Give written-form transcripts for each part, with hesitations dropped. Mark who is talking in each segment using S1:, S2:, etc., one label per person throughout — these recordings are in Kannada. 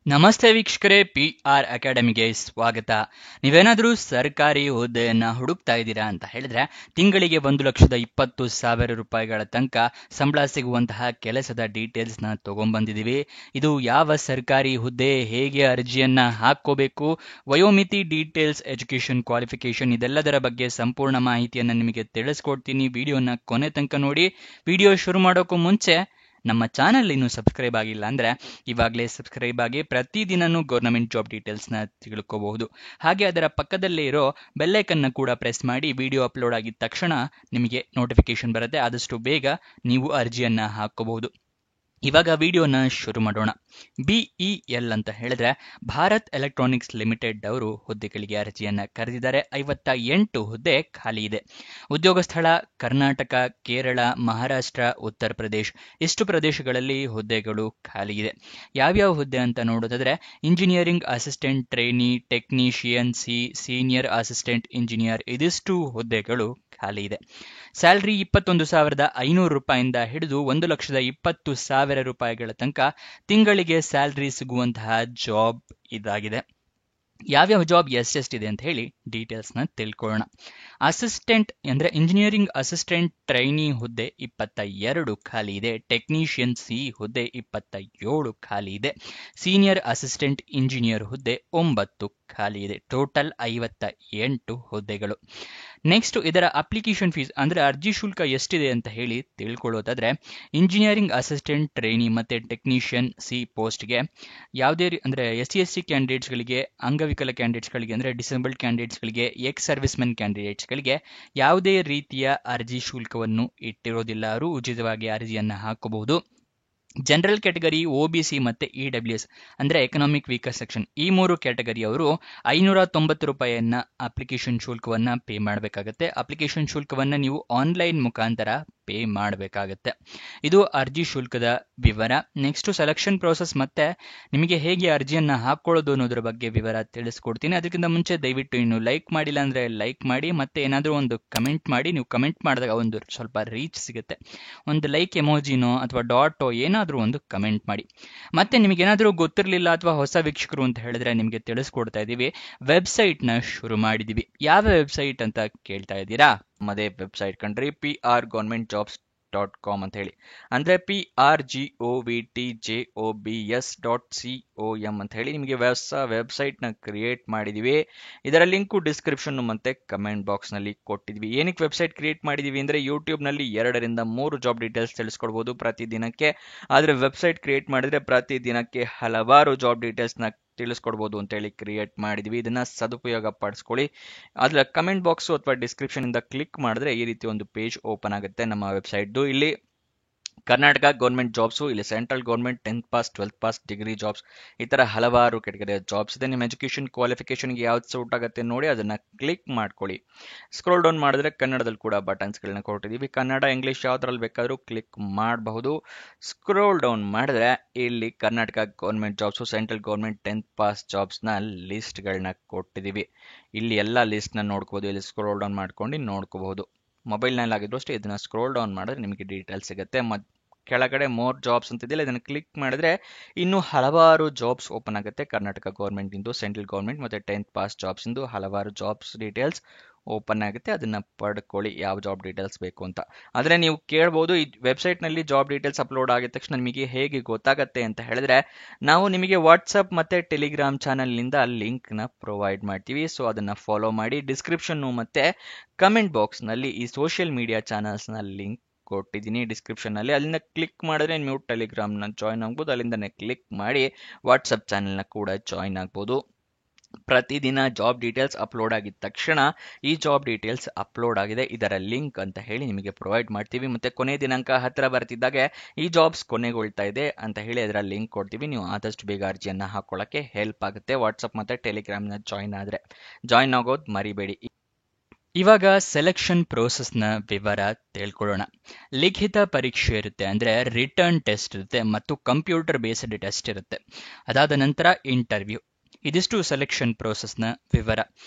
S1: ನಮಸ್ತೆ ವೀಕ್ಷಕರೇ, PR ಅಕಾಡೆಮಿಗೆ ಸ್ವಾಗತ. ನೀವೇನಾದರೂ ಸರ್ಕಾರಿ ಹುದ್ದೆಯನ್ನ ಹುಡುಕ್ತಾ ಇದ್ದೀರಾ ಅಂತ ಹೇಳಿದ್ರೆ ತಿಂಗಳಿಗೆ 1,20,000 ರೂಪಾಯಿಗಳ ತನಕ ಸಂಬಳ ಸಿಗುವಂತಹ ಕೆಲಸದ ಡೀಟೇಲ್ಸ್ನ ತಗೊಂಡ್ಬಂದಿದ್ದೀವಿ. ಇದು ಯಾವ ಸರ್ಕಾರಿ ಹುದ್ದೆ, ಹೇಗೆ ಅರ್ಜಿಯನ್ನ ಹಾಕೋಬೇಕು, ವಯೋಮಿತಿ, ಡೀಟೇಲ್ಸ್, ಎಜುಕೇಶನ್ ಕ್ವಾಲಿಫಿಕೇಶನ್ ಇದೆಲ್ಲದರ ಬಗ್ಗೆ ಸಂಪೂರ್ಣ ಮಾಹಿತಿಯನ್ನು ನಿಮಗೆ ತಿಳಿಸ್ಕೊಡ್ತೀನಿ. ವಿಡಿಯೋನ ಕೊನೆ ತನಕ ನೋಡಿ. ವಿಡಿಯೋ ಶುರು ಮಾಡೋಕ್ಕೂ ಮುಂಚೆ ನಮ್ಮ ಚಾನಲ್ ಇನ್ನು ಸಬ್ಸ್ಕ್ರೈಬ್ ಆಗಿಲ್ಲ ಅಂದ್ರೆ ಇವಾಗಲೇ ಸಬ್ಸ್ಕ್ರೈಬ್ ಆಗಿ ಪ್ರತಿದಿನನೂ ಗೌರ್ನಮೆಂಟ್ ಜಾಬ್ ಡೀಟೇಲ್ಸ್ನ ತಿಳ್ಕೋಬಹುದು. ಹಾಗೆ ಅದರ ಪಕ್ಕದಲ್ಲೇ ಇರೋ ಬೆಲ್ಲೈಕನ್ನ ಕೂಡ ಪ್ರೆಸ್ ಮಾಡಿ ವಿಡಿಯೋ ಅಪ್ಲೋಡ್ ಆಗಿದ ತಕ್ಷಣ ನಿಮಗೆ ನೋಟಿಫಿಕೇಶನ್ ಬರುತ್ತೆ. ಆದಷ್ಟು ಬೇಗ ನೀವು ಅರ್ಜಿಯನ್ನ ಹಾಕೋಬಹುದು. ಇವಾಗ ವಿಡಿಯೋನ ಶುರು ಮಾಡೋಣ. BEL ಅಂತ ಹೇಳಿದ್ರೆ ಭಾರತ್ ಎಲೆಕ್ಟ್ರಾನಿಕ್ಸ್ ಲಿಮಿಟೆಡ್ ಅವರು ಹುದ್ದೆಗಳಿಗೆ ಅರ್ಜಿಯನ್ನ ಕರೆದಿದ್ದಾರೆ. 58 ಹುದ್ದೆ ಖಾಲಿ ಇದೆ. ಉದ್ಯೋಗ ಸ್ಥಳ ಕರ್ನಾಟಕ, ಕೇರಳ, ಮಹಾರಾಷ್ಟ್ರ, ಉತ್ತರ ಪ್ರದೇಶ್ ಇಷ್ಟು ಪ್ರದೇಶಗಳಲ್ಲಿ ಹುದ್ದೆಗಳು ಖಾಲಿ ಇದೆ. ಯಾವ್ಯಾವ ಹುದ್ದೆ ಅಂತ ನೋಡೋದಾದ್ರೆ engineering assistant trainee, technician C, senior assistant engineer ಇದಿಷ್ಟು ಹುದ್ದೆಗಳು ಖಾಲಿ ಇದೆ. ಸ್ಯಾಲರಿ 21,500 ರೂಪಾಯಿಂದ ಹಿಡಿದು 1,20,000 ರೂಪಾಯಿಗಳ ತನಕ ತಿಂಗಳಿಗೆ ಸ್ಯಾಲರಿ ಸಿಗುವಂತಹ ಜಾಬ್ ಇದಾಗಿದೆ. ಯಾವ್ಯಾವ ಜಾಬ್ ಎಷ್ಟೆಷ್ಟಿದೆ ಅಂತ ಹೇಳಿ ಡೀಟೇಲ್ಸ್ನ ತಿಳ್ಕೊಳ್ಳೋಣ. ಅಸಿಸ್ಟೆಂಟ್ ಅಂದ್ರೆ ಇಂಜಿನಿಯರಿಂಗ್ ಅಸಿಸ್ಟೆಂಟ್ ಟ್ರೈನಿ ಹುದ್ದೆ 22 ಖಾಲಿ ಇದೆ. ಟೆಕ್ನಿಷಿಯನ್ ಸಿ ಹುದ್ದೆ 27 ಖಾಲಿ ಇದೆ. ಸೀನಿಯರ್ ಅಸಿಸ್ಟೆಂಟ್ ಇಂಜಿನಿಯರ್ ಹುದ್ದೆ 9 ಖಾಲಿ ಇದೆ. ಟೋಟಲ್ 58 ಹುದ್ದೆಗಳು. ನೆಕ್ಸ್ಟ್ ಇದರ ಅಪ್ಲಿಕೇಶನ್ ಫೀಸ್ ಅಂದ್ರೆ ಅರ್ಜಿ ಶುಲ್ಕ ಎಷ್ಟಿದೆ ಅಂತ ಹೇಳಿ ತಿಳ್ಕೊಳ್ಳೋದಾದ್ರೆ ಇಂಜಿನಿಯರಿಂಗ್ ಅಸಿಸ್ಟೆಂಟ್ ಟ್ರೈನಿ ಮತ್ತೆ ಟೆಕ್ನಿಷಿಯನ್ ಸಿ ಪೋಸ್ಟ್ಗೆ ಯಾವುದೇ ಅಂದ್ರೆ SC/ST ಕ್ಯಾಂಡಿಡೇಟ್ಸ್ಗಳಿಗೆ, ಅಂಗವಿಕಲ ಕ್ಯಾಂಡಿಡೇಟ್ಸ್ಗಳಿಗೆ ಅಂದ್ರೆ ಡಿಸೇಬಲ್ಡ್ ಕ್ಯಾಂಡಿಡೇಟ್ಸ್ಗಳಿಗೆ, ಎಕ್ಸ್ ಸರ್ವಿಸ್ ಮೆನ್ ಕ್ಯಾಂಡಿಡೇಟ್ಸ್ಗಳಿಗೆ ಯಾವುದೇ ರೀತಿಯ ಅರ್ಜಿ ಶುಲ್ಕವನ್ನು ಇಟ್ಟಿರೋದಿಲ್ಲ. ಅವರು ಉಚಿತವಾಗಿ ಅರ್ಜಿಯನ್ನ ಹಾಕಬಹುದು. ಜನರಲ್ ಕ್ಯಾಟಗರಿ, OBC ಮತ್ತೆ EWS ಅಂದ್ರೆ ಎಕನಾಮಿಕ್ ವೀಕರ್ ಸೆಕ್ಷನ್ ಈ 3 ಕ್ಯಾಟಗರಿ ಅವರು 590 ರೂಪಾಯಿಯನ್ನ ಅಪ್ಲಿಕೇಶನ್ ಶುಲ್ಕವನ್ನ ಪೇ ಮಾಡಬೇಕಾಗತ್ತೆ. ಅಪ್ಲಿಕೇಶನ್ ಶುಲ್ಕವನ್ನ ನೀವು ಆನ್ಲೈನ್ ಮುಖಾಂತರ ಪೇ ಮಾಡಬೇಕಾಗತ್ತೆ. ಇದು ಅರ್ಜಿ ಶುಲ್ಕದ ವಿವರ. ನೆಕ್ಸ್ಟ್ ಸೆಲೆಕ್ಷನ್ ಪ್ರೋಸೆಸ್ ಮತ್ತೆ ನಿಮಗೆ ಹೇಗೆ ಅರ್ಜಿಯನ್ನ ಹಾಕೊಳ್ಳೋದು ಅನ್ನೋದ್ರ ಬಗ್ಗೆ ವಿವರ ತಿಳಿಸ್ಕೊಡ್ತೀನಿ. ಅದಕ್ಕಿಂತ ಮುಂಚೆ ದಯವಿಟ್ಟು ಇನ್ನು ಲೈಕ್ ಮಾಡಿಲ್ಲ ಅಂದ್ರೆ ಲೈಕ್ ಮಾಡಿ, ಮತ್ತೆ ಏನಾದರೂ ಒಂದು ಕಮೆಂಟ್ ಮಾಡಿ. ನೀವು ಕಮೆಂಟ್ ಮಾಡಿದಾಗ ಒಂದು ಸ್ವಲ್ಪ ರೀಚ್ ಸಿಗುತ್ತೆ. ಒಂದು ಲೈಕ್ ಎಮೋಜಿನೋ ಅಥವಾ ಡಾಟೋ ಏನಾದರೂ ಒಂದು ಕಮೆಂಟ್ ಮಾಡಿ. ಮತ್ತೆ ನಿಮಗೇನಾದರೂ ಗೊತ್ತಿರಲಿಲ್ಲ ಅಥವಾ ಹೊಸ ವೀಕ್ಷಕರು ಅಂತ ಹೇಳಿದ್ರೆ ನಿಮಗೆ ತಿಳಿಸ್ಕೊಡ್ತಾ ಇದ್ದೀವಿ. ವೆಬ್ಸೈಟ್ನ ಶುರು ಮಾಡಿದ್ದೀವಿ. ಯಾವ ವೆಬ್ಸೈಟ್ ಅಂತ ಕೇಳ್ತಾ ಇದ್ದೀರಾ? ನಮ್ಮದೇ ವೆಬ್ಸೈಟ್ ಕಂಡ್ರಿ, prgovernmentjobs.com ಅಂತ ಹೇಳಿ. ಅಂದ್ರೆ prgovtjobs.com ಅಂತ ಹೇಳಿ ನಿಮಗೆ ಹೊಸ ವೆಬ್ಸೈಟ್ ನ ಕ್ರಿಯೇಟ್ ಮಾಡಿದೀವಿ. ಇದರ ಲಿಂಕು ಡಿಸ್ಕ್ರಿಪ್ಷನ್ ಮತ್ತೆ ಕಮೆಂಟ್ ಬಾಕ್ಸ್ ನಲ್ಲಿ ಕೊಟ್ಟಿದ್ವಿ. ಏನಕ್ಕೆ ವೆಬ್ಸೈಟ್ ಕ್ರಿಯೇಟ್ ಮಾಡಿದೀವಿ ಅಂದ್ರೆ ಯೂಟ್ಯೂಬ್ ನಲ್ಲಿ 2 ರಿಂದ 3 ಜಾಬ್ ಡೀಟೇಲ್ಸ್ ತಿಳಿಸ್ಕೊಡ್ಬೋದು ಪ್ರತಿದಿನಕ್ಕೆ. ಆದ್ರೆ ವೆಬ್ಸೈಟ್ ಕ್ರಿಯೇಟ್ ಮಾಡಿದ್ರೆ ಪ್ರತಿದಿನಕ್ಕೆ ಹಲವಾರು ಜಾಬ್ ಡೀಟೇಲ್ಸ್ ನ ತಿಳಿಸ್ಕೊಡ್ಬೋದು ಅಂತ ಹೇಳಿ ಕ್ರಿಯೇಟ್ ಮಾಡಿದ್ವಿ. ಇದನ್ನ ಸದುಪಯೋಗ ಪಡಿಸ್ಕೊಳ್ಳಿ. ಅದ್ರ ಕಮೆಂಟ್ ಬಾಕ್ಸ್ ಅಥವಾ ಡಿಸ್ಕ್ರಿಪ್ಷನ್ ಇಂದ ಕ್ಲಿಕ್ ಮಾಡಿದ್ರೆ ಈ ರೀತಿ ಒಂದು ಪೇಜ್ ಓಪನ್ ಆಗುತ್ತೆ ನಮ್ಮ ವೆಬ್ಸೈಟ್. ಇಲ್ಲಿ ಕರ್ನಾಟಕ ಗೌರ್ಮೆಂಟ್ ಜಾಬ್ಸು, ಇಲ್ಲಿ central government 10th pass 12th pass degree jobs ಈ ತರ ಹಲವಾರು ಕೆಟಗರಿಯ ಜಾಬ್ಸ್ ಇದೆ. ನಿಮ್ಮ ಎಜುಕೇಶನ್ ಕ್ವಾಲಿಫಿಕೇಶನ್ಗೆ ಯಾವ್ದು ಸೂಟ್ ಆಗುತ್ತೆ ನೋಡಿ ಅದನ್ನ ಕ್ಲಿಕ್ ಮಾಡ್ಕೊಳ್ಳಿ. ಸ್ಕ್ರೋಲ್ ಡೌನ್ ಮಾಡಿದ್ರೆ ಕನ್ನಡದಲ್ಲಿ ಕೂಡ ಬಟನ್ಸ್ಗಳನ್ನ ಕೊಟ್ಟಿದ್ದೀವಿ. ಕನ್ನಡ, ಇಂಗ್ಲಿಷ್ ಯಾವ್ದ್ರಲ್ಲಿ ಬೇಕಾದ್ರೂ ಕ್ಲಿಕ್ ಮಾಡಬಹುದು. ಸ್ಕ್ರೋಲ್ ಡೌನ್ ಮಾಡಿದ್ರೆ ಇಲ್ಲಿ Karnataka government jobs, central government 10th pass ಜಾಬ್ಸ್ನ ಲಿಸ್ಟ್ಗಳನ್ನ ಕೊಟ್ಟಿದ್ದೀವಿ. ಇಲ್ಲಿ ಎಲ್ಲ ಲಿಸ್ಟ್ನ ನೋಡ್ಕೋಬಹುದು. ಇಲ್ಲಿ ಸ್ಕ್ರೋಲ್ ಡೌನ್ ಮಾಡ್ಕೊಂಡು ನೋಡ್ಕೋಬಹುದು. ಮೊಬೈಲ್ನಲ್ಲಿ ಆಗಿದ್ರು ಅಷ್ಟೇ ಇದನ್ನ ಸ್ಕ್ರೋಲ್ ಡೌನ್ ಮಾಡಿದ್ರೆ ನಿಮಗೆ ಡೀಟೇಲ್ಸ್ ಸಿಗುತ್ತೆ. ಕೆಳಗಡೆ ಮೋರ್ ಜಾಬ್ಸ್ ಅಂತಿದೆಯಲ್ಲ ಇದನ್ನು ಕ್ಲಿಕ್ ಮಾಡಿದ್ರೆ ಇನ್ನೂ ಹಲವಾರು ಜಾಬ್ಸ್ ಓಪನ್ ಆಗುತ್ತೆ. ಕರ್ನಾಟಕ ಗೌರ್ಮೆಂಟ್ ಇಂದು, ಸೆಂಟ್ರಲ್ ಗೌರ್ಮೆಂಟ್ ಮತ್ತೆ 10th ಪಾಸ್ ಜಾಬ್ಸ್ ಇಂದು ಹಲವಾರು ಜಾಬ್ಸ್ ಡೀಟೇಲ್ಸ್ ಓಪನ್ ಆಗುತ್ತೆ. ಅದನ್ನ ಪಡ್ಕೊಳ್ಳಿ ಯಾವ ಜಾಬ್ ಡೀಟೇಲ್ಸ್ ಬೇಕು ಅಂತ. ಆದ್ರೆ ನೀವು ಕೇಳಬಹುದು, ಈ ವೆಬ್ಸೈಟ್ ನಲ್ಲಿ ಜಾಬ್ ಡೀಟೇಲ್ಸ್ ಅಪ್ಲೋಡ್ ಆಗಿದ ತಕ್ಷಣ ನಿಮಗೆ ಹೇಗೆ ಗೊತ್ತಾಗತ್ತೆ ಅಂತ ಹೇಳಿದ್ರೆ ನಾವು ನಿಮಗೆ ವಾಟ್ಸ್ಆಪ್ ಮತ್ತೆ ಟೆಲಿಗ್ರಾಮ್ ಚಾನೆಲ್ ನಿಂದ ಲಿಂಕ್ ನ ಪ್ರೊವೈಡ್ ಮಾಡ್ತೀವಿ. ಸೊ ಅದನ್ನ ಫಾಲೋ ಮಾಡಿ. ಡಿಸ್ಕ್ರಿಪ್ಷನ್ ಮತ್ತೆ ಕಮೆಂಟ್ ಬಾಕ್ಸ್ ನಲ್ಲಿ ಈ ಸೋಷಿಯಲ್ ಮೀಡಿಯಾ ಚಾನಲ್ಸ್ ನ ಲಿಂಕ್ ಕೊಟ್ಟಿದ್ದೀನಿ ಡಿಸ್ಕ್ರಿಪ್ಷನ್ ನಲ್ಲಿ. ಅಲ್ಲಿಂದ ಕ್ಲಿಕ್ ಮಾಡಿದ್ರೆ ನೀವು ಟೆಲಿಗ್ರಾಮ್ ನ ಜಾಯ್ನ್ ಆಗ್ಬೋದು. ಅಲ್ಲಿಂದನೇ ಕ್ಲಿಕ್ ಮಾಡಿ ವಾಟ್ಸ್ಆಪ್ ಚಾನೆಲ್ ನ ಕೂಡ ಜಾಯ್ನ್ ಆಗ್ಬೋದು. ಪ್ರತಿದಿನ ಜಾಬ್ ಡೀಟೇಲ್ಸ್ ಅಪ್ಲೋಡ್ ಆಗಿದ ತಕ್ಷಣ ಈ ಜಾಬ್ ಡೀಟೇಲ್ಸ್ ಅಪ್ಲೋಡ್ ಆಗಿದೆ, ಇದರ ಲಿಂಕ್ ಅಂತ ಹೇಳಿ ನಿಮಗೆ ಪ್ರೊವೈಡ್ ಮಾಡ್ತೀವಿ. ಮತ್ತೆ ಕೊನೆ ದಿನಾಂಕ ಹತ್ತಿರ ಬರ್ತಿದ್ದಾಗೆ ಈ ಜಾಬ್ಸ್ ಕೊನೆಗೊಳ್ತಾ ಇದೆ ಅಂತ ಹೇಳಿ ಅದರ ಲಿಂಕ್ ಕೊಡ್ತೀವಿ. ನೀವು ಆದಷ್ಟು ಬೇಗ ಅರ್ಜಿಯನ್ನ ಹಾಕೊಳ್ಳಕ್ಕೆ ಹೆಲ್ಪ್ ಆಗುತ್ತೆ. ವಾಟ್ಸ್ಆಪ್ ಮತ್ತೆ ಟೆಲಿಗ್ರಾಮ್ ನ ಜಾಯ್ನ್ ಆಗೋದು ಮರಿಬೇಡಿ. ಇವಾಗ ಸೆಲೆಕ್ಷನ್ ಪ್ರೋಸೆಸ್ನ ವಿವರ ತಿಳ್ಕೊಳ್ಳೋಣ. ಲಿಖಿತ ಪರೀಕ್ಷೆ ಇರುತ್ತೆ, ಅಂದ್ರೆ ರಿಟರ್ನ್ ಟೆಸ್ಟ್ ಇರುತ್ತೆ, ಮತ್ತು ಕಂಪ್ಯೂಟರ್ ಬೇಸ್ಡ್ ಟೆಸ್ಟ್ ಇರುತ್ತೆ. ಅದಾದ ನಂತರ ಇಂಟರ್ವ್ಯೂ. ಇದಿಷ್ಟು ಸೆಲೆಕ್ಷನ್ ಪ್ರೋಸೆಸ್ನ ವಿವರ.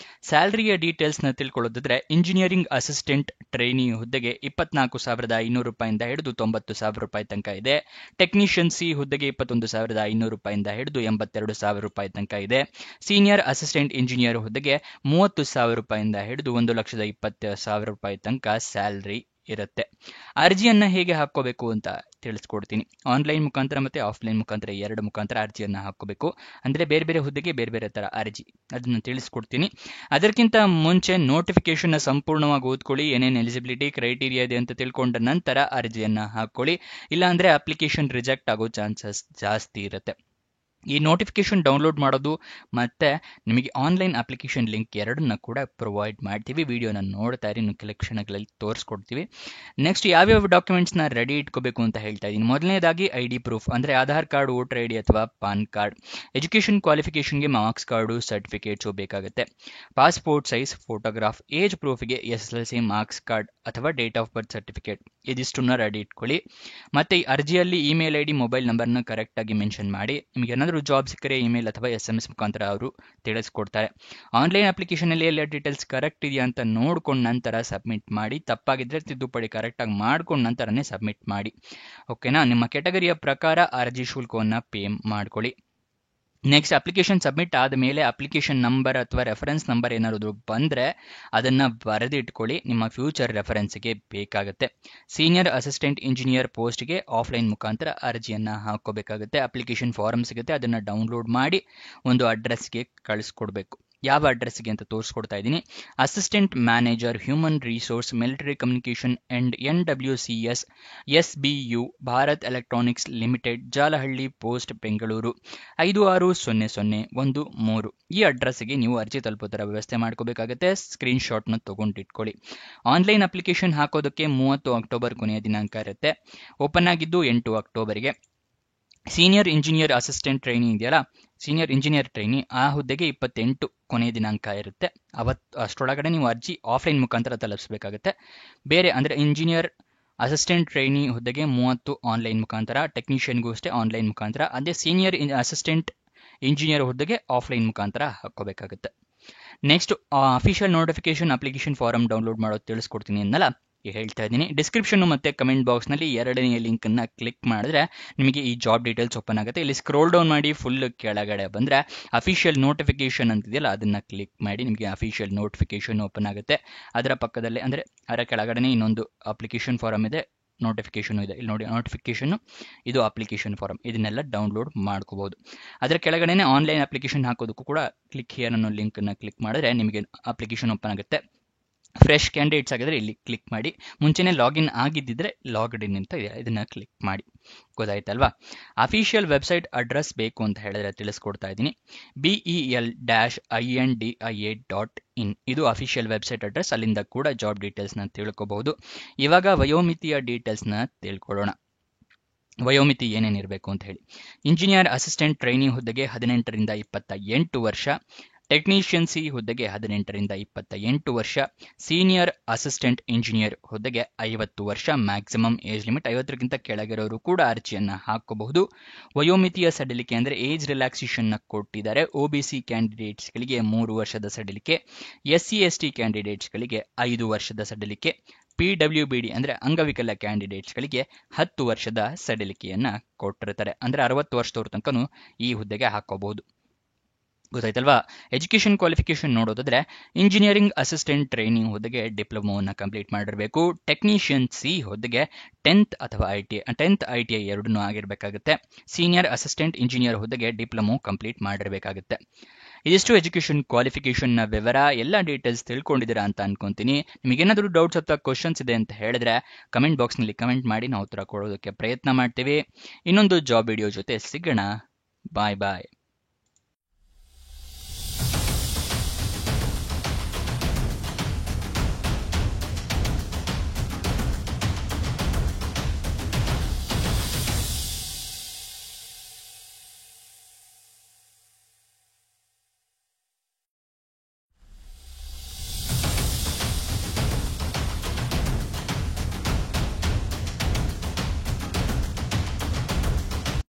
S1: ಸ್ಯಾಲರಿಯ ಡೀಟೇಲ್ಸ್ನ ತಿಳ್ಕೊಳ್ಳೋದಿದ್ರೆ ಇಂಜಿನಿಯರಿಂಗ್ ಅಸಿಸ್ಟೆಂಟ್ ಟ್ರೈನಿ ಹುದ್ದೆಗೆ 24,500 ರೂಪಾಯಿಂದ ಹಿಡಿದು 90,000 ರೂಪಾಯಿ ತನಕ ಇದೆ. ಟೆಕ್ನಿಷಿಯನ್ ಸಿ ಹುದ್ದೆಗೆ 21,500 ರೂಪಾಯಿಂದ ಹಿಡಿದು 82,000 ರೂಪಾಯಿ ತನಕ ಇದೆ. ಸೀನಿಯರ್ ಅಸಿಸ್ಟೆಂಟ್ ಇಂಜಿನಿಯರ್ ಹುದ್ದೆಗೆ 30,000 ರೂಪಾಯಿಂದ ಹಿಡಿದು 1,20,000 ರೂಪಾಯಿ ತನಕ ಸ್ಯಾಲರಿ ಇರುತ್ತೆ. ಅರ್ಜಿಯನ್ನ ಹೇಗೆ ಹಾಕೋಬೇಕು ಅಂತ ತಿಳಿಸ್ಕೊಡ್ತೀನಿ. ಆನ್ಲೈನ್ ಮುಖಾಂತರ ಮತ್ತೆ ಆಫ್ಲೈನ್ ಮುಖಾಂತರ ಎರಡು ಮುಖಾಂತರ ಅರ್ಜಿಯನ್ನ ಹಾಕೋಬೇಕು. ಅಂದ್ರೆ ಬೇರೆ ಬೇರೆ ಹುದ್ದೆಗೆ ಬೇರೆ ಬೇರೆ ತರ ಅರ್ಜಿ, ಅದನ್ನ ತಿಳಿಸ್ಕೊಡ್ತೀನಿ. ಅದಕ್ಕಿಂತ ಮುಂಚೆ ನೋಟಿಫಿಕೇಶನ್ ಸಂಪೂರ್ಣವಾಗಿ ಓದ್ಕೊಳ್ಳಿ. ಏನೇನು ಎಲಿಜಿಬಿಲಿಟಿ ಕ್ರೈಟೀರಿಯಾ ಇದೆ ಅಂತ ತಿಳ್ಕೊಂಡ ನಂತರ ಅರ್ಜಿಯನ್ನ ಹಾಕೊಳ್ಳಿ. ಇಲ್ಲ ಅಂದ್ರೆ ಅಪ್ಲಿಕೇಶನ್ ರಿಜೆಕ್ಟ್ ಆಗೋ ಚಾನ್ಸಸ್ ಜಾಸ್ತಿ ಇರುತ್ತೆ. ಈ ನೋಟಿಫಿಕೇಶನ್ ಡೌನ್ಲೋಡ್ ಮಾಡೋದು ಮತ್ತೆ ನಿಮಗೆ ಆನ್ಲೈನ್ ಅಪ್ಲಿಕೇಶನ್ ಲಿಂಕ್ ಎರಡನ್ನ ಕೂಡ ಪ್ರೊವೈಡ್ ಮಾಡ್ತೀವಿ. ವಿಡಿಯೋನ ನೋಡ್ತಾ ಇರಿ, ಕೆಲವು ಕ್ಷಣಗಳಲ್ಲಿ ತೋರಿಸ್ಕೊಡ್ತೀವಿ. ನೆಕ್ಸ್ಟ್ ಯಾವ್ಯಾವ ಡಾಕ್ಯುಮೆಂಟ್ಸ್ನ ರೆಡಿ ಇಟ್ಕೋಬೇಕು ಅಂತ ಹೇಳ್ತಾ ಇದ್ದೀನಿ. ಮೊದಲನೇದಾಗಿ ID ಪ್ರೂಫ್, ಅಂದರೆ ಆಧಾರ್ ಕಾರ್ಡ್, ವೋಟರ್ ID ಅಥವಾ ಪಾನ್ ಕಾರ್ಡ್. ಎಜುಕೇಷನ್ ಕ್ವಾಲಿಫಿಕೇಷನ್ಗೆ ಮಾರ್ಕ್ಸ್ ಕಾರ್ಡು, ಸರ್ಟಿಫಿಕೇಟ್ಸು ಬೇಕಾಗುತ್ತೆ. ಪಾಸ್ಪೋರ್ಟ್ ಸೈಜ್ ಫೋಟೋಗ್ರಾಫ್, ಏಜ್ ಪ್ರೂಫ್ಗೆ SSLC ಮಾರ್ಕ್ಸ್ ಕಾರ್ಡ್ ಅಥವಾ ಡೇಟ್ ಆಫ್ ಬರ್ತ್ ಸರ್ಟಿಫಿಕೇಟ್, ಇದಿಷ್ಟನ್ನ ರೆಡಿ ಇಟ್ಕೊಳ್ಳಿ. ಮತ್ತೆ ಈ ಅರ್ಜಿಯಲ್ಲಿ ಇಮೇಲ್ ID, ಮೊಬೈಲ್ ನಂಬರ್ನ ಕರೆಕ್ಟಾಗಿ ಮೆನ್ಷನ್ ಮಾಡಿ. ನಿಮಗೆ ಏನಾದರೂ ಜಾಬ್ ಸಿಕ್ಕರೆ ಇಮೇಲ್ ಅಥವಾ SMS ಮುಖಾಂತರ ಅವರು ತಿಳಿಸ್ಕೊಡ್ತಾರೆ. ಆನ್ಲೈನ್ ಅಪ್ಲಿಕೇಶನ್ ಅಲ್ಲಿ ಎಲ್ಲ ಡೀಟೇಲ್ಸ್ ಕರೆಕ್ಟ್ ಇದೆಯಾ ಅಂತ ನೋಡ್ಕೊಂಡ ನಂತರ ಸಬ್ಮಿಟ್ ಮಾಡಿ. ತಪ್ಪಾಗಿದ್ರೆ ತಿದ್ದುಪಡಿ ಕರೆಕ್ಟಾಗಿ ಮಾಡ್ಕೊಂಡ ನಂತರನೇ ಸಬ್ಮಿಟ್ ಮಾಡಿ. ಓಕೆನಾ? ನಿಮ್ಮ ಕೆಟಗರಿಯ ಪ್ರಕಾರ ಅರ್ಜಿ ಶುಲ್ಕವನ್ನು ಪೇ ಮಾಡ್ಕೊಳ್ಳಿ. ನೆಕ್ಸ್ಟ್ ಅಪ್ಲಿಕೇಶನ್ ಸಬ್ಮಿಟ್ ಆದಮೇಲೆ ಅಪ್ಲಿಕೇಶನ್ ನಂಬರ್ ಅಥವಾ ರೆಫರೆನ್ಸ್ ನಂಬರ್ ಏನಾದ್ರು ಬಂದರೆ ಅದನ್ನು ಬರೆದಿಟ್ಕೊಳ್ಳಿ, ನಿಮ್ಮ ಫ್ಯೂಚರ್ ರೆಫರೆನ್ಸ್ಗೆ ಬೇಕಾಗುತ್ತೆ. ಸೀನಿಯರ್ ಅಸಿಸ್ಟೆಂಟ್ ಇಂಜಿನಿಯರ್ ಪೋಸ್ಟ್ಗೆ ಆಫ್ಲೈನ್ ಮುಖಾಂತರ ಅರ್ಜಿಯನ್ನು ಹಾಕೋಬೇಕಾಗುತ್ತೆ. ಅಪ್ಲಿಕೇಶನ್ ಫಾರಮ್ ಸಿಗುತ್ತೆ, ಅದನ್ನು ಡೌನ್ಲೋಡ್ ಮಾಡಿ ಒಂದು ಅಡ್ರೆಸ್ಗೆ ಕಳಿಸ್ಕೊಡ್ಬೇಕು. ಯಾವ ಅಡ್ರೆಸ್ಗೆ ಅಂತ ತೋರಿಸ್ಕೊಡ್ತಾ ಇದ್ದೀನಿ. Assistant manager human resource military communication and NWCS SBU Bharat electronics limited, Jalahalli post, Bengaluru 560013. ಈ ಅಡ್ರೆಸ್ಗೆ ನೀವು ಅರ್ಜಿ ತಲುಪೋ ಥರ ವ್ಯವಸ್ಥೆ ಮಾಡ್ಕೋಬೇಕಾಗುತ್ತೆ. ಸ್ಕ್ರೀನ್ಶಾಟ್ನ ತೊಗೊಂಡಿಟ್ಕೊಳ್ಳಿ. ಆನ್ಲೈನ್ ಅಪ್ಲಿಕೇಶನ್ ಹಾಕೋದಕ್ಕೆ 30 ಅಕ್ಟೋಬರ್ ಕೊನೆಯ ದಿನಾಂಕ ಇರುತ್ತೆ. ಓಪನ್ ಆಗಿದ್ದು 8 ಅಕ್ಟೋಬರ್ಗೆ. ಸೀನಿಯರ್ ಇಂಜಿನಿಯರ್ ಅಸಿಸ್ಟೆಂಟ್ ಟ್ರೈನಿ ಇದೆಯಲ್ಲ, ಸೀನಿಯರ್ ಇಂಜಿನಿಯರ್ ಟ್ರೈನಿ, ಆ ಹುದ್ದೆಗೆ 28 ಕೊನೆಯ ದಿನಾಂಕ ಇರುತ್ತೆ. ಅಷ್ಟರೊಳಗಡೆ ನೀವು ಅರ್ಜಿ ಆಫ್ಲೈನ್ ಮುಖಾಂತರ ತಲುಪಿಸಬೇಕಾಗುತ್ತೆ. ಬೇರೆ ಅಂದರೆ ಇಂಜಿನಿಯರ್ ಅಸಿಸ್ಟೆಂಟ್ ಟ್ರೈನಿ ಹುದ್ದೆಗೆ 30 ಆನ್ಲೈನ್ ಮುಖಾಂತರ, ಟೆಕ್ನಿಷಿಯನ್ಗೂ ಅಷ್ಟೇ ಆನ್ಲೈನ್ ಮುಖಾಂತರ. ಅದೇ ಸೀನಿಯರ್ ಅಸಿಸ್ಟೆಂಟ್ ಇಂಜಿನಿಯರ್ ಹುದ್ದೆಗೆ ಆಫ್ಲೈನ್ ಮುಖಾಂತರ ಹಾಕೋಬೇಕಾಗುತ್ತೆ. Next official notification application form download ಮಾಡೋದು ತಿಳಿಸ್ಕೊಡ್ತೀನಿ ಅನ್ನಲ್ಲ, ಹೇಳ್ತಾ ಇದ್ದೀನಿ. ಡಿಸ್ಕ್ರಿಪ್ಷನ್ ಮತ್ತು ಕಮೆಂಟ್ ಬಾಕ್ಸ್ನಲ್ಲಿ ಎರಡನೆಯ ಲಿಂಕನ್ನು ಕ್ಲಿಕ್ ಮಾಡಿದ್ರೆ ನಿಮಗೆ ಈ ಜಾಬ್ ಡೀಟೇಲ್ಸ್ ಓಪನ್ ಆಗುತ್ತೆ. ಇಲ್ಲಿ ಸ್ಕ್ರೋಲ್ ಡೌನ್ ಮಾಡಿ ಫುಲ್ ಕೆಳಗಡೆ ಬಂದರೆ ಅಫಿಷಿಯಲ್ ನೋಟಿಫಿಕೇಶನ್ ಅಂತಿದೆಯಲ್ಲ, ಅದನ್ನು ಕ್ಲಿಕ್ ಮಾಡಿ ನಿಮಗೆ ಅಫಿಷಿಯಲ್ ನೋಟಿಫಿಕೇಶನ್ ಓಪನ್ ಆಗುತ್ತೆ. ಅದರ ಪಕ್ಕದಲ್ಲೇ ಅಂದರೆ ಅದರ ಕೆಳಗಡೆ ಇನ್ನೊಂದು ಅಪ್ಲಿಕೇಶನ್ ಫಾರಮ್ ಇದೆ, ನೋಟಿಫಿಕೇಶನ್ ಇದೆ. ಇಲ್ಲಿ ನೋಡಿ ನೋಟಿಫಿಕೇಶನ್, ಇದು ಅಪ್ಲಿಕೇಶನ್ ಫಾರಮ್, ಇದನ್ನೆಲ್ಲ ಡೌನ್ಲೋಡ್ ಮಾಡ್ಕೋಬಹುದು. ಅದರ ಕೆಳಗಡೆ ಆನ್ಲೈನ್ ಅಪ್ಲಿಕೇಶನ್ ಹಾಕೋದಕ್ಕೂ ಕೂಡ ಕ್ಲಿಕ್ ಹಿಯರ್ ಅನ್ನೋ ಲಿಂಕನ್ನು ಕ್ಲಿಕ್ ಮಾಡಿದ್ರೆ ನಿಮಗೆ ಅಪ್ಲಿಕೇಶನ್ ಓಪನ್ ಆಗುತ್ತೆ. ಫ್ರೆಶ್ ಕ್ಯಾಂಡಿಡೇಟ್ಸ್ ಆಗಿದ್ರೆ ಇಲ್ಲಿ ಕ್ಲಿಕ್ ಮಾಡಿ. ಮುಂಚೆನೇ ಲಾಗಿನ್ ಆಗಿದ್ದಿದ್ರೆ ಲಾಗ್ಡ್ ಇನ್ ಅಂತ ಇದೆ, ಇದನ್ನ ಕ್ಲಿಕ್ ಮಾಡಿ. ಗೊತ್ತಾಯ್ತಲ್ವಾ? ಅಫಿಷಿಯಲ್ ವೆಬ್ಸೈಟ್ ಅಡ್ರೆಸ್ ಬೇಕು ಅಂತ ಹೇಳಿದ್ರೆ ತಿಳಿಸ್ಕೊಡ್ತಾ ಇದ್ದೀನಿ. BEL-INDIA.in ಇದು ಅಫಿಷಿಯಲ್ ವೆಬ್ಸೈಟ್ ಅಡ್ರೆಸ್. ಅಲ್ಲಿಂದ ಕೂಡ ಜಾಬ್ ಡೀಟೇಲ್ಸ್ನ ತಿಳ್ಕೋಬಹುದು. ಇವಾಗ ವಯೋಮಿತಿಯ ಡೀಟೇಲ್ಸ್ನ ತಿಳ್ಕೊಳ್ಳೋಣ. ವಯೋಮಿತಿ ಏನೇನಿರಬೇಕು ಅಂತ ಹೇಳಿ. ಇಂಜಿನಿಯರ್ ಅಸಿಸ್ಟೆಂಟ್ ಟ್ರೈನಿ ಹುದ್ದೆಗೆ 18ರಿಂದ 28 ವರ್ಷ, ಟೆಕ್ನಿಷಿಯನ್ ಸಿ ಹುದ್ದೆಗೆ 18ರಿಂದ 28 ವರ್ಷ, ಸೀನಿಯರ್ ಅಸಿಸ್ಟೆಂಟ್ ಇಂಜಿನಿಯರ್ ಹುದ್ದೆಗೆ 50 ವರ್ಷ ಮ್ಯಾಕ್ಸಿಮಮ್ ಏಜ್ ಲಿಮಿಟ್. 50ಕ್ಕಿಂತ ಕೆಳಗಿರೋರು ಕೂಡ ಅರ್ಜಿಯನ್ನು ಹಾಕಬಹುದು. ವಯೋಮಿತಿಯ ಸಡಿಲಿಕೆ ಅಂದರೆ ಏಜ್ ರಿಲ್ಯಾಕ್ಸೇಷನ್ನ ಕೊಟ್ಟಿದ್ದಾರೆ. OBC ಕ್ಯಾಂಡಿಡೇಟ್ಸ್ಗಳಿಗೆ 3 ವರ್ಷದ ಸಡಿಲಿಕೆ, SC/ST ಕ್ಯಾಂಡಿಡೇಟ್ಸ್ಗಳಿಗೆ 5 ವರ್ಷದ ಸಡಿಲಿಕೆ, PWBD ಅಂದರೆ ಅಂಗವಿಕಲ ಕ್ಯಾಂಡಿಡೇಟ್ಸ್ಗಳಿಗೆ 10 ವರ್ಷದ ಸಡಿಲಿಕೆಯನ್ನು ಕೊಟ್ಟಿರ್ತಾರೆ. ಅಂದರೆ 60 ವರ್ಷದವ್ರ ತನಕನೂ ಈ ಹುದ್ದೆಗೆ ಹಾಕೋಬಹುದು. ಗೊತ್ತಾಯ್ತಲ್ವಾ? ಎಜುಕೇಷನ್ ಕ್ವಾಲಿಫಿಕೇಶನ್ ನೋಡೋದಾದ್ರೆ ಇಂಜಿನಿಯರಿಂಗ್ ಅಸಿಸ್ಟೆಂಟ್ ಟ್ರೈನಿಂಗ್ ಹುದ್ದೆಗೆ ಡಿಪ್ಲೊಮೋವನ್ನು ಕಂಪ್ಲೀಟ್ ಮಾಡಿರಬೇಕು. ಟೆಕ್ನಿಷಿಯನ್ ಸಿ ಹುದ್ದೆಗೆ 10th ಅಥವಾ ITI ಎರಡನ್ನೂ ಆಗಿರಬೇಕಾಗುತ್ತೆ. ಸೀನಿಯರ್ ಅಸಿಸ್ಟೆಂಟ್ ಇಂಜಿನಿಯರ್ ಹುದ್ದೆಗೆ ಡಿಪ್ಲೊಮೋ ಕಂಪ್ಲೀಟ್ ಮಾಡಿರಬೇಕಾಗುತ್ತೆ. ಇದಿಷ್ಟು ಎಜುಕೇಷನ್ ಕ್ವಾಲಿಫಿಕೇಶನ್ನ ವಿವರ. ಎಲ್ಲ ಡೀಟೇಲ್ಸ್ ತಿಳ್ಕೊಂಡಿದ್ದೀರಾ ಅಂತ ಅನ್ಕೊಂತೀನಿ. ನಿಮಗೇನಾದರೂ ಡೌಟ್ಸ್ ಅಥವಾ ಕ್ವಶನ್ಸ್ ಇದೆ ಅಂತ ಹೇಳಿದ್ರೆ ಕಮೆಂಟ್ ಬಾಕ್ಸ್ನಲ್ಲಿ ಕಮೆಂಟ್ ಮಾಡಿ, ನಾವು ಉತ್ತರ ಕೊಡೋದಕ್ಕೆ ಪ್ರಯತ್ನ ಮಾಡ್ತೀವಿ. ಇನ್ನೊಂದು ಜಾಬ್ ವಿಡಿಯೋ ಜೊತೆ ಸಿಗೋಣ. ಬಾಯ್ ಬಾಯ್.